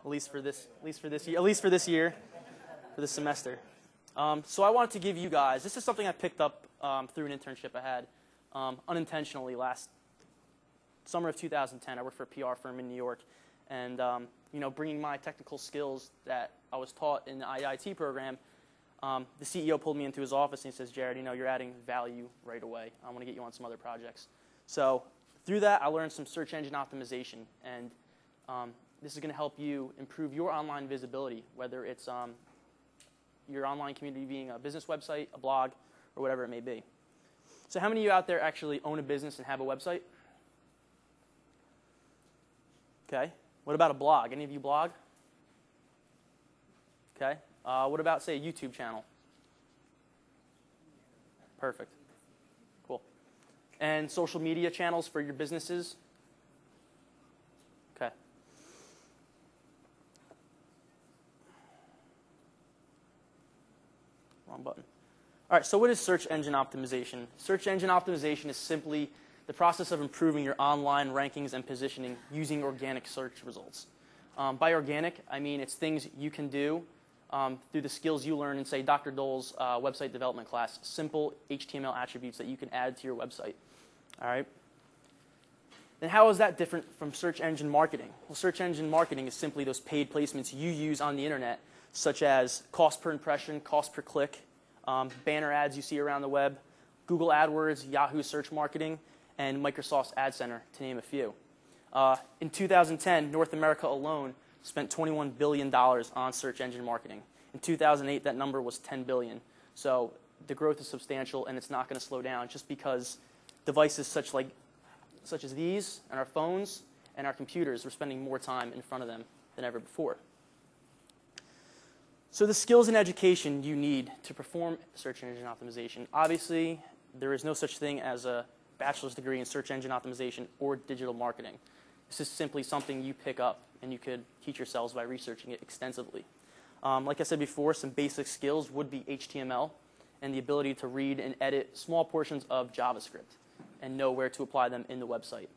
at least for this year, for this semester. So I wanted to give you guys, this is something I picked up through an internship I had unintentionally last summer of 2010. I worked for a PR firm in New York, and bringing my technical skills that I was taught in the IIT program, the CEO pulled me into his office and he says, Jared, you're adding value right away. I want to get you on some other projects. So through that, I learned some search engine optimization, and this is going to help you improve your online visibility, whether it's your online community being a business website, a blog, or whatever it may be. So how many of you out there actually own a business and have a website? Okay. What about a blog? Any of you blog? Okay. What about, say, a YouTube channel? Perfect. Cool. And social media channels for your businesses? Okay. Wrong button. All right, so what is search engine optimization? Search engine optimization is simply the process of improving your online rankings and positioning using organic search results. By organic, I mean it's things you can do through the skills you learn in, say, Dr. Dole's website development class, simple HTML attributes that you can add to your website. All right? Then how is that different from search engine marketing? Well, search engine marketing is simply those paid placements you use on the internet, such as cost per impression, cost per click, banner ads you see around the web, Google AdWords, Yahoo search marketing, and Microsoft's Ad Center, to name a few. In 2010, North America alone spent $21 billion on search engine marketing. In 2008, that number was $10 billion. So the growth is substantial, and it's not going to slow down just because devices such as these and our phones and our computers, we're spending more time in front of them than ever before. So the skills and education you need to perform search engine optimization. Obviously, there is no such thing as a bachelor's degree in search engine optimization or digital marketing. This is simply something you pick up, and you could teach yourselves by researching it extensively. Like I said before, some basic skills would be HTML and the ability to read and edit small portions of JavaScript and know where to apply them in the website.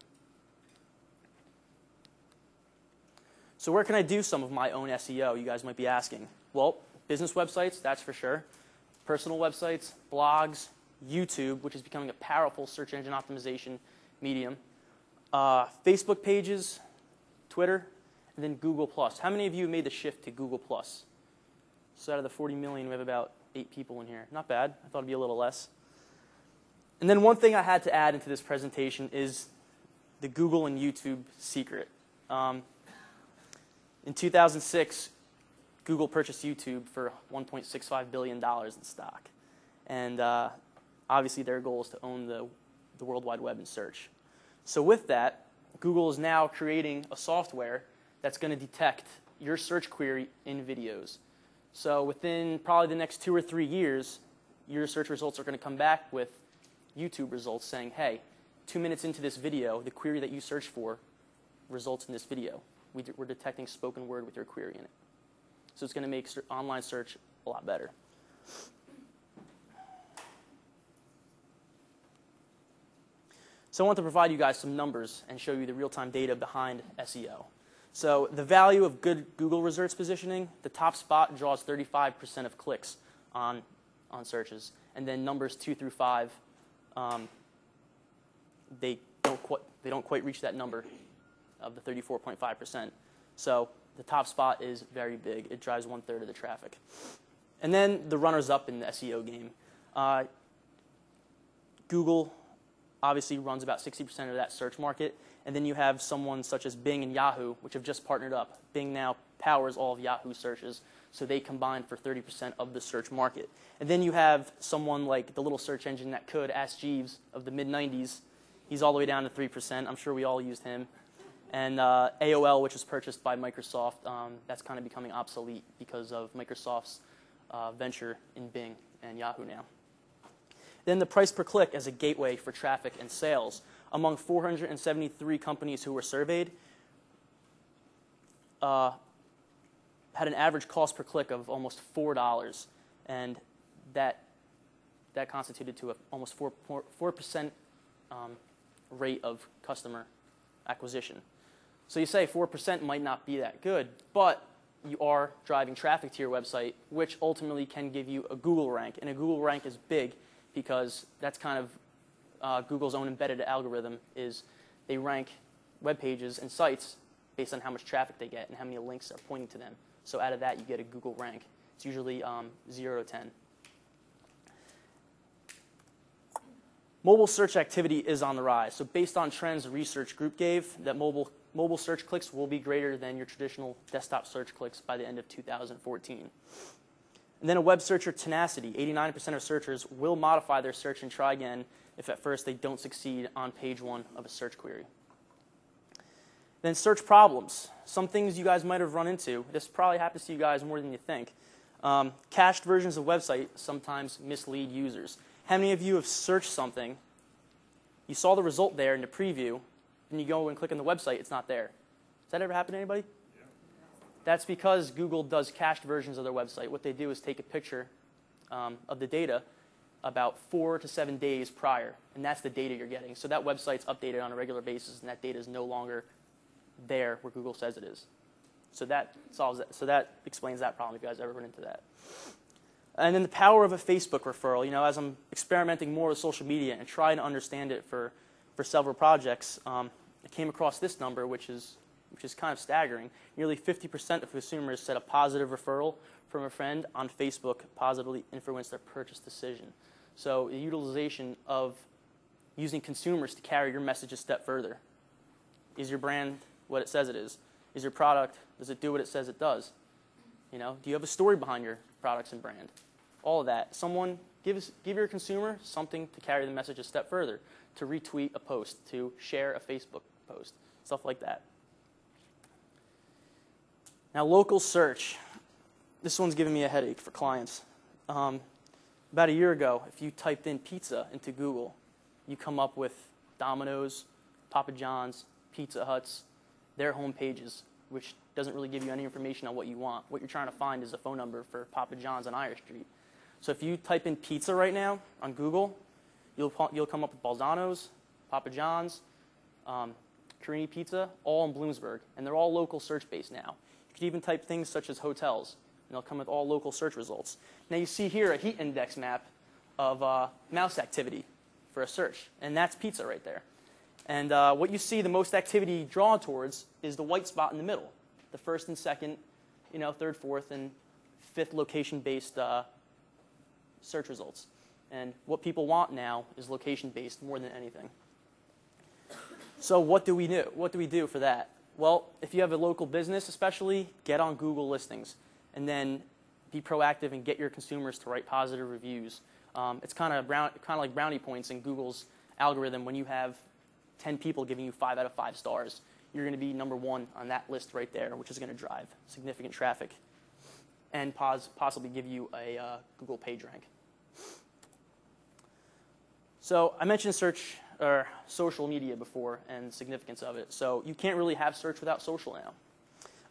So where can I do some of my own SEO, you guys might be asking? Well, business websites, that's for sure. Personal websites, blogs, YouTube, which is becoming a powerful search engine optimization medium. Facebook pages, Twitter, and then Google+. How many of you made the shift to Google+? So out of the 40 million, we have about 8 people in here. Not bad. I thought it'd be a little less. And then one thing I had to add into this presentation is the Google and YouTube secret. In 2006, Google purchased YouTube for $1.65 billion in stock. And obviously their goal is to own the World Wide Web and search. So with that, Google is now creating a software that's going to detect your search query in videos. So within probably the next 2 or 3 years, your search results are going to come back with YouTube results saying, hey, 2 minutes into this video, the query that you searched for results in this video. We're detecting spoken word with your query in it. So it's going to make online search a lot better. So I want to provide you guys some numbers and show you the real-time data behind SEO. So the value of good Google results positioning, the top spot draws 35% of clicks on searches. And then numbers 2 through 5, they don't quite reach that number of the 34.5%. So the top spot is very big. It drives 1/3 of the traffic. And then the runners-up in the SEO game. Google obviously runs about 60% of that search market. And then you have someone such as Bing and Yahoo, which have just partnered up. Bing now powers all of Yahoo searches, so they combine for 30% of the search market. And then you have someone like the little search engine that could, Ask Jeeves, of the mid-90s. He's all the way down to 3%. I'm sure we all used him. And AOL, which was purchased by Microsoft, that's kind of becoming obsolete because of Microsoft's venture in Bing and Yahoo now. Then the price per click as a gateway for traffic and sales. Among 473 companies who were surveyed, had an average cost per click of almost $4, and that constituted to almost 4% rate of customer acquisition. So you say 4% might not be that good, but you are driving traffic to your website, which ultimately can give you a Google rank. And a Google rank is big because that's kind of Google's own embedded algorithm is they rank web pages and sites based on how much traffic they get and how many links are pointing to them. So out of that, you get a Google rank. It's usually 0 to 10. Mobile search activity is on the rise. So based on trends the research group gave, that mobile search clicks will be greater than your traditional desktop search clicks by the end of 2014. And then a web searcher tenacity. 89% of searchers will modify their search and try again if at first they don't succeed on page 1 of a search query. Then search problems. Some things you guys might have run into. This probably happens to you guys more than you think. Cached versions of websites sometimes mislead users. How many of you have searched something, you saw the result there in the preview, and you go and click on the website, it's not there? Does that ever happen to anybody? Yeah. That's because Google does cached versions of their website. What they do is take a picture of the data about 4 to 7 days prior, and that's the data you're getting. So that website's updated on a regular basis, and that data is no longer there where Google says it is. So that solves that. So that explains that problem if you guys ever run into that. And then the power of a Facebook referral. You know, as I'm experimenting more with social media and trying to understand it for several projects, I came across this number, which is kind of staggering. Nearly 50% of consumers said a positive referral from a friend on Facebook positively influenced their purchase decision. So the utilization of using consumers to carry your message a step further. Is your brand what it says it is? Is your product, does it do what it says it does? You know, do you have a story behind your products and brand? All of that. Someone, give your consumer something to carry the message a step further, to retweet a post, to share a Facebook post, stuff like that. Now, local search. This one's giving me a headache for clients. About a year ago, if you typed in pizza into Google, you come up with Domino's, Papa John's, Pizza Hut's, their home pages, which doesn't really give you any information on what you want. What you're trying to find is a phone number for Papa John's on Irish Street. So if you type in pizza right now on Google, you'll come up with Balzano's, Papa John's, Carini Pizza, all in Bloomsburg. And they're all local search-based now. You could even type things such as hotels, and they'll come with all local search results. Now you see here a heat index map of mouse activity for a search, and that's pizza right there. And what you see the most activity drawn towards is the white spot in the middle, the first and second, third, fourth, and fifth location-based search results. And what people want now is location-based more than anything. So what do we do? What do we do for that? Well, if you have a local business especially, get on Google listings and then be proactive and get your consumers to write positive reviews. It's kind of like brownie points in Google's algorithm. When you have 10 people giving you 5 out of 5 stars, you're going to be number 1 on that list right there, which is going to drive significant traffic and possibly give you a Google page rank. So I mentioned search or social media before and the significance of it. So you can't really have search without social now.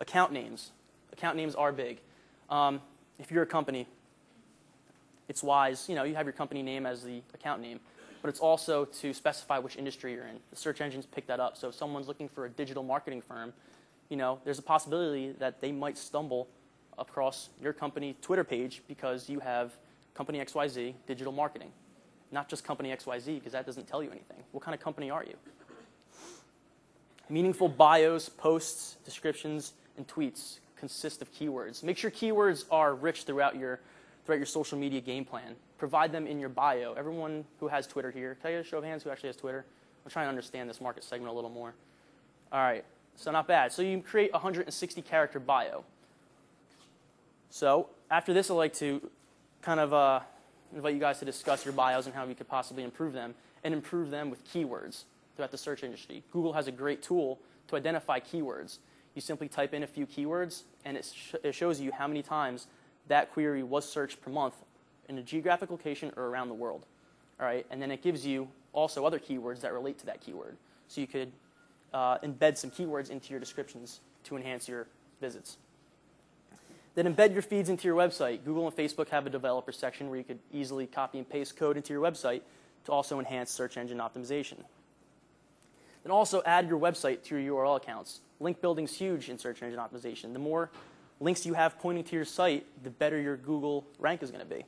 Account names. Account names are big. If you're a company, it's wise. You have your company name as the account name, but it's also to specify which industry you're in. The search engines pick that up. So if someone's looking for a digital marketing firm, there's a possibility that they might stumble across your company Twitter page because you have company XYZ, digital marketing. Not just company XYZ, because that doesn't tell you anything. What kind of company are you? Meaningful bios, posts, descriptions, and tweets consist of keywords. Make sure keywords are rich throughout your social media game plan. Provide them in your bio. Everyone who has Twitter here, can I get a show of hands who actually has Twitter? I'm trying to understand this market segment a little more. All right, so not bad. So you create a 160-character bio. So after this, I'd like to kind of invite you guys to discuss your bios and how we could possibly improve them, and improve them with keywords throughout the search industry. Google has a great tool to identify keywords. You simply type in a few keywords, and it shows you how many times that query was searched per month in a geographic location or around the world. All right? And then it gives you also other keywords that relate to that keyword. So you could embed some keywords into your descriptions to enhance your visits. Then embed your feeds into your website. Google and Facebook have a developer section where you could easily copy and paste code into your website to also enhance search engine optimization. Then also add your website to your URL accounts. Link building is huge in search engine optimization. The more links you have pointing to your site, the better your Google rank is going to be.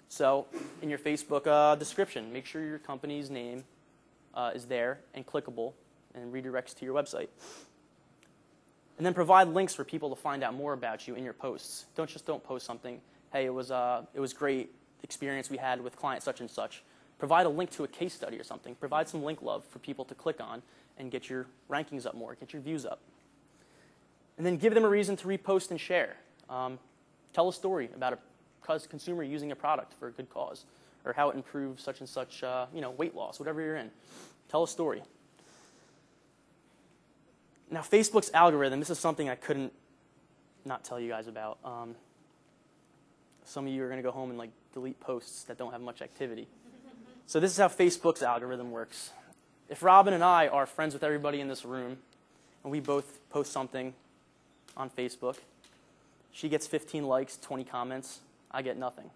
So in your Facebook description, make sure your company's name is there and clickable and redirects to your website. And then provide links for people to find out more about you in your posts. Don't post something, hey, it was great experience we had with client such and such. Provide a link to a case study or something. Provide some link love for people to click on and get your rankings up more, get your views up. And then give them a reason to repost and share. Tell a story about a consumer using a product for a good cause, or how it improves such and such, weight loss, whatever you're in. Tell a story. Now, Facebook's algorithm, this is something I couldn't not tell you guys about. Some of you are going to go home and delete posts that don't have much activity. So this is how Facebook's algorithm works. If Robin and I are friends with everybody in this room, and we both post something on Facebook, she gets 15 likes, 20 comments, I get nothing.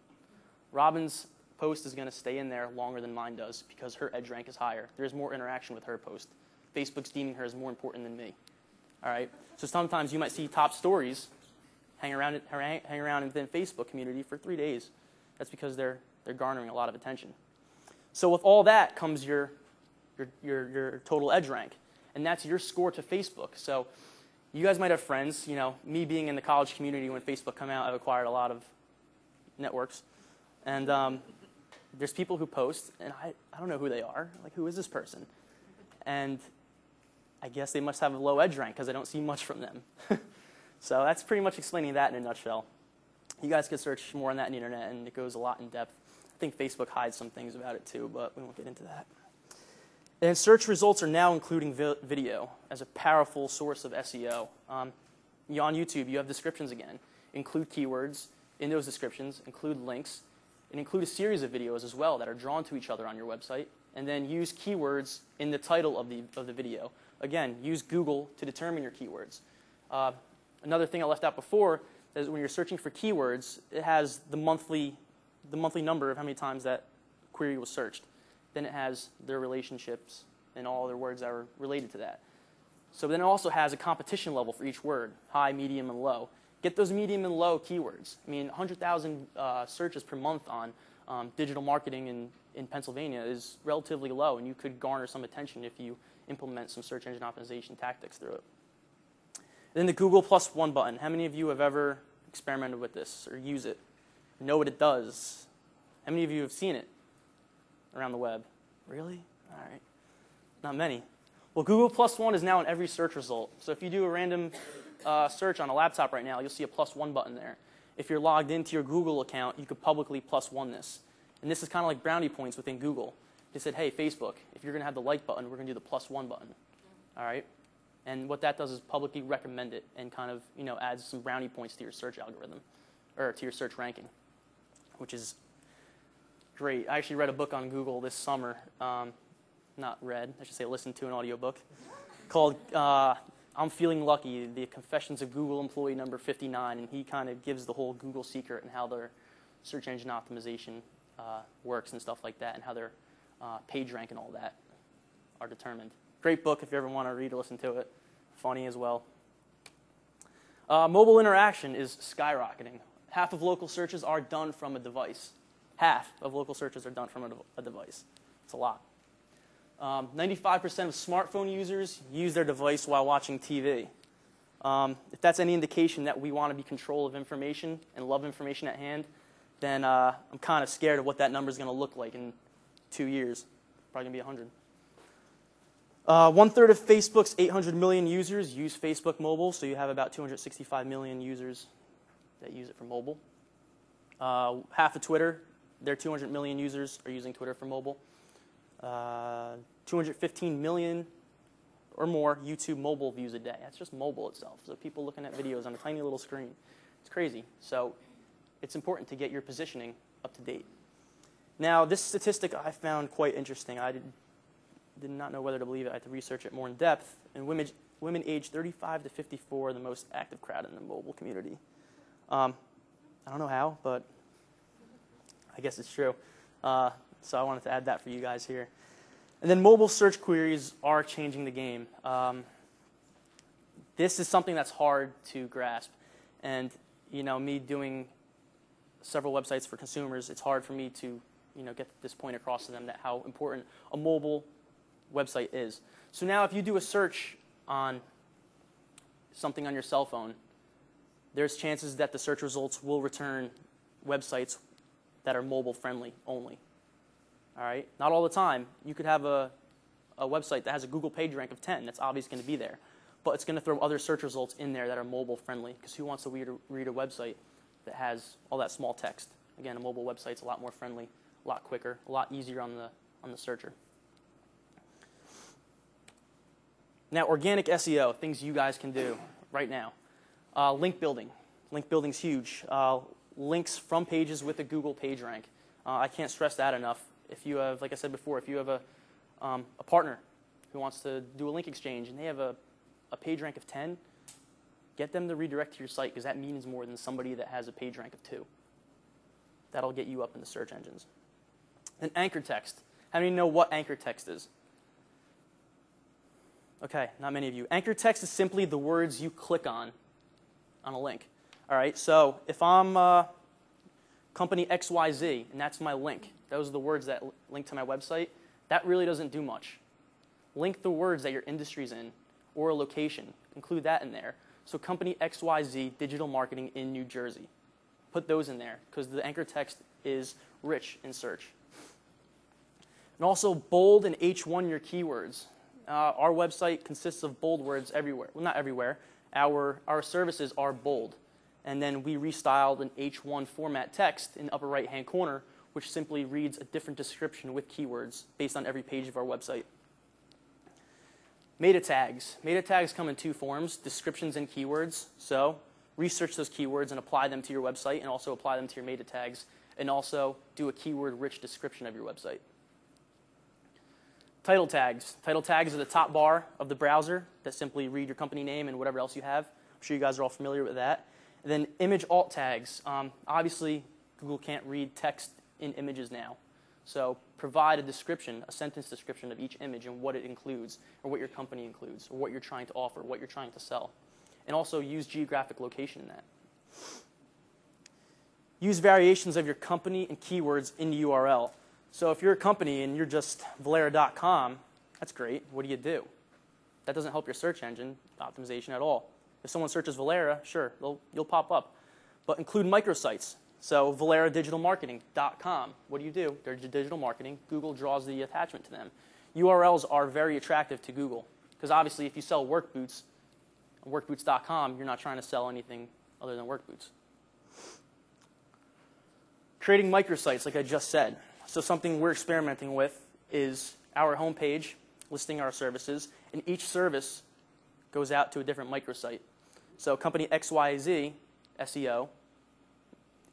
Robin's post is going to stay in there longer than mine does because her edge rank is higher. There's more interaction with her post. Facebook's deeming her as more important than me. All right? So sometimes you might see top stories hang around in the Facebook community for 3 days. That's because they're garnering a lot of attention. So with all that comes your total edge rank, and that's your score to Facebook. So you guys might have friends. Me being in the college community when Facebook came out, I've acquired a lot of networks, and there's people who post, and I don't know who they are. Who is this person? And I guess they must have a low edge rank because I don't see much from them. So that's pretty much explaining that in a nutshell. You guys can search more on that on the internet, and it goes a lot in depth. I think Facebook hides some things about it too, but we won't get into that. And search results are now including video as a powerful source of SEO. On YouTube, you have descriptions again. Include keywords in those descriptions, include links, and include a series of videos as well that are drawn to each other on your website, and then use keywords in the title of the video. Again, use Google to determine your keywords. Another thing I left out before is when you're searching for keywords, it has the monthly number of how many times that query was searched. Then it has their relationships and all their words that are related to that. So then it also has a competition level for each word, high, medium, and low. Get those medium and low keywords. 100,000 searches per month on digital marketing in Pennsylvania is relatively low, and you could garner some attention if you implement some search engine optimization tactics through it. And then the Google +1 button. How many of you have ever experimented with this or use it? Know what it does? How many of you have seen it around the web? Really? All right. Not many. Well, Google +1 is now in every search result. So if you do a random search on a laptop right now, you'll see a +1 button there. If you're logged into your Google account, you could publicly +1 this. And this is kind of like brownie points within Google. They said, hey, Facebook, if you're going to have the like button, we're going to do the +1 button. All right? And what that does is publicly recommend it and kind of adds some brownie points to your search algorithm or to your search ranking, which is great. I actually read a book on Google this summer. Not read, I should say listened to an audiobook called I'm Feeling Lucky, The Confessions of Google Employee Number 59, and he kind of gives the whole Google secret and how their search engine optimization works and stuff like that, and how their page rank and all that are determined. Great book if you ever want to read or listen to it. Funny as well. Mobile interaction is skyrocketing. Half of local searches are done from a device. Half of local searches are done from a device. It's a lot. 95% of smartphone users use their device while watching TV. If that's any indication that we want to be in control of information and love information at hand, then I'm kind of scared of what that number is going to look like in 2 years. Probably going to be 100. 1/3 of Facebook's 800 million users use Facebook mobile, so you have about 265 million users that use it for mobile. Half of Twitter, their 200 million users are using Twitter for mobile. 215 million or more YouTube mobile views a day. That's just mobile itself. So people looking at videos on a tiny little screen. It's crazy. So it's important to get your positioning up to date. Now, this statistic I found quite interesting. I did not know whether to believe it. I had to research it more in depth. And women aged 35 to 54 are the most active crowd in the mobile community. I don't know how, but I guess it's true. So I wanted to add that for you guys here. And then mobile search queries are changing the game. This is something that's hard to grasp. And, me doing several websites for consumers, it's hard for me to, get this point across to them that how important a mobile website is. So now if you do a search on something on your cell phone, there's chances that the search results will return websites that are mobile friendly only. All right? Not all the time. You could have a website that has a Google page rank of 10. That's obviously going to be there. But it's going to throw other search results in there that are mobile friendly, because who wants to read a website that has all that small text? Again, a mobile website's a lot more friendly, a lot quicker, a lot easier on the searcher. Now, organic SEO, things you guys can do right now. Link building. Link building's huge. Links from pages with a Google page rank. I can't stress that enough. If you have, like I said before, if you have a partner who wants to do a link exchange and they have a page rank of 10, get them to redirect to your site, because that means more than somebody that has a page rank of 2. That'll get you up in the search engines. And anchor text. How many know what anchor text is? Okay, not many of you. Anchor text is simply the words you click on a link. All right, so if I'm company XYZ, and that's my link, those are the words that link to my website, that really doesn't do much. Link the words that your industry's in, or a location. Include that in there. So company XYZ, digital marketing in New Jersey. Put those in there, because the anchor text is rich in search. And also bold and H1 your keywords. Our website consists of bold words everywhere. Well, not everywhere. Our services are bold. And then we restyled an H1 format text in the upper right-hand corner, which simply reads a different description with keywords based on every page of our website. Meta tags. Meta tags come in 2 forms, descriptions and keywords. So research those keywords and apply them to your website, and also apply them to your meta tags, and also do a keyword-rich description of your website. Title tags. Title tags are the top bar of the browser that simply read your company name and whatever else you have. I'm sure you guys are all familiar with that. And then image alt tags. Obviously, Google can't read text in images now. So provide a description, a sentence description of each image and what it includes, or what your company includes, or what you're trying to offer, what you're trying to sell. And also use geographic location in that. Use variations of your company and keywords in the URL. So if you're a company and you're just Ferreira.com, that's great. What do? That doesn't help your search engine optimization at all. If someone searches Ferreira, sure, you'll pop up. But include microsites. So FerreiraDigitalMarketing.com. What do? They're digital marketing. Google draws the attachment to them. URLs are very attractive to Google, because obviously if you sell work boots, on workboots.com, you're not trying to sell anything other than work boots. Creating microsites, like I just said. So something we're experimenting with is our homepage listing our services, and each service goes out to a different microsite. So company XYZ, SEO,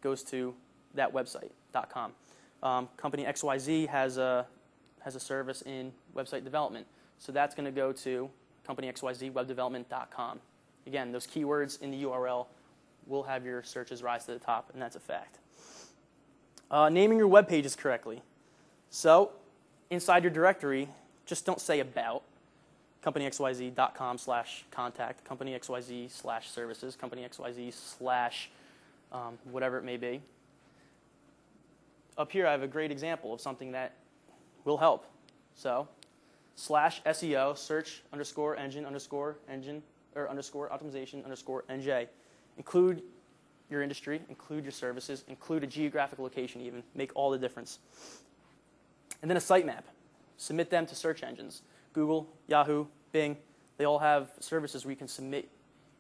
goes to that website.com. Company XYZ has a service in website development. So that's going to go to company XYZ webdevelopment.com. Again, those keywords in the URL will have your searches rise to the top, and that's a fact. Naming your web pages correctly. So inside your directory, just don't say about. companyxyz.com/contact, companyxyz/services, companyxyz/ whatever it may be. Up here, I have a great example of something that will help. So /SEO, search _ engine or underscore optimization _NJ. Include your industry, include your services, include a geographic location even. Make all the difference. And then a sitemap. Submit them to search engines. Google, Yahoo, Bing, they all have services where you can submit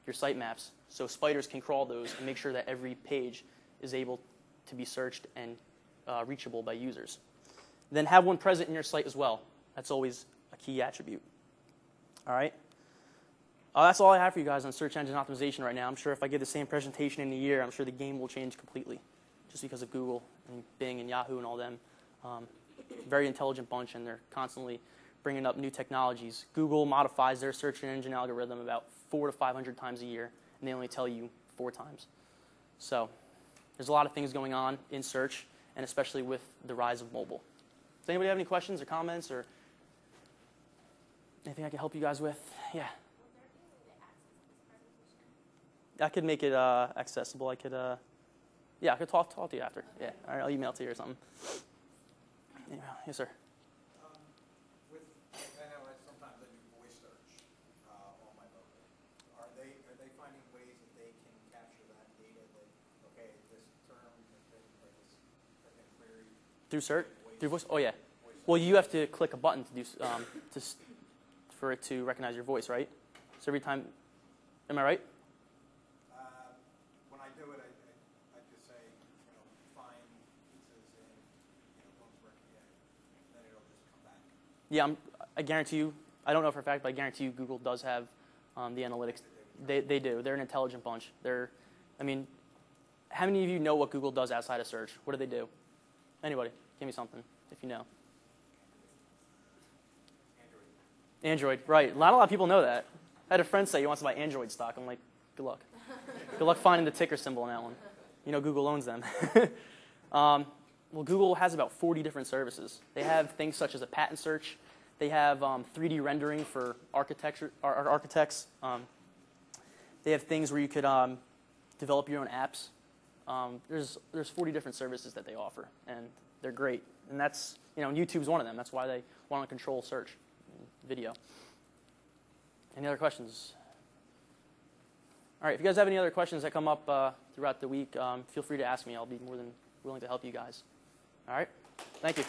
your sitemaps, so spiders can crawl those and make sure that every page is able to be searched and reachable by users. Then have one present in your site as well. That's always a key attribute. All right? That's all I have for you guys on search engine optimization right now. I'm sure if I give the same presentation in a year, I'm sure the game will change completely, just because of Google and Bing and Yahoo and all them. Very intelligent bunch, and they're constantly bringing up new technologies. Google modifies their search engine algorithm about 400 to 500 times a year, and they only tell you 4 times. So there's a lot of things going on in search, and especially with the rise of mobile. Does anybody have any questions or comments or anything I can help you guys with? Yeah. I could make it accessible. I could, yeah, I could talk to you after. Yeah, all right, I'll email it to you or something. Yes, sir. I know sometimes I do voice search on my mobile. Are they finding ways that they can capture that data that, okay, this term has been, or this has been queried Through search? Through voice? Oh, yeah. Well, you have to click a button to do for it to recognize your voice, right? So every time, am I right? When I do it, I just say, find pieces in, Bloomsburg, PA. Then it'll just come back. Yeah, I guarantee you, I don't know for a fact, but I guarantee you Google does have the analytics. They do. They're an intelligent bunch. I mean, how many of you know what Google does outside of search? What do they do? Anybody? Give me something if you know. Android, right. Not a lot of people know that. I had a friend say he wants to buy Android stock. I'm like, good luck. Good luck finding the ticker symbol on that one. Google owns them. Well, Google has about 40 different services. They have things such as a patent search. They have 3D rendering for architects. They have things where you could develop your own apps. There's 40 different services that they offer, and they're great. And that's, YouTube's one of them. That's why they want to control search video. Any other questions? All right, if you guys have any other questions that come up throughout the week, feel free to ask me. I'll be more than willing to help you guys. All right, thank you.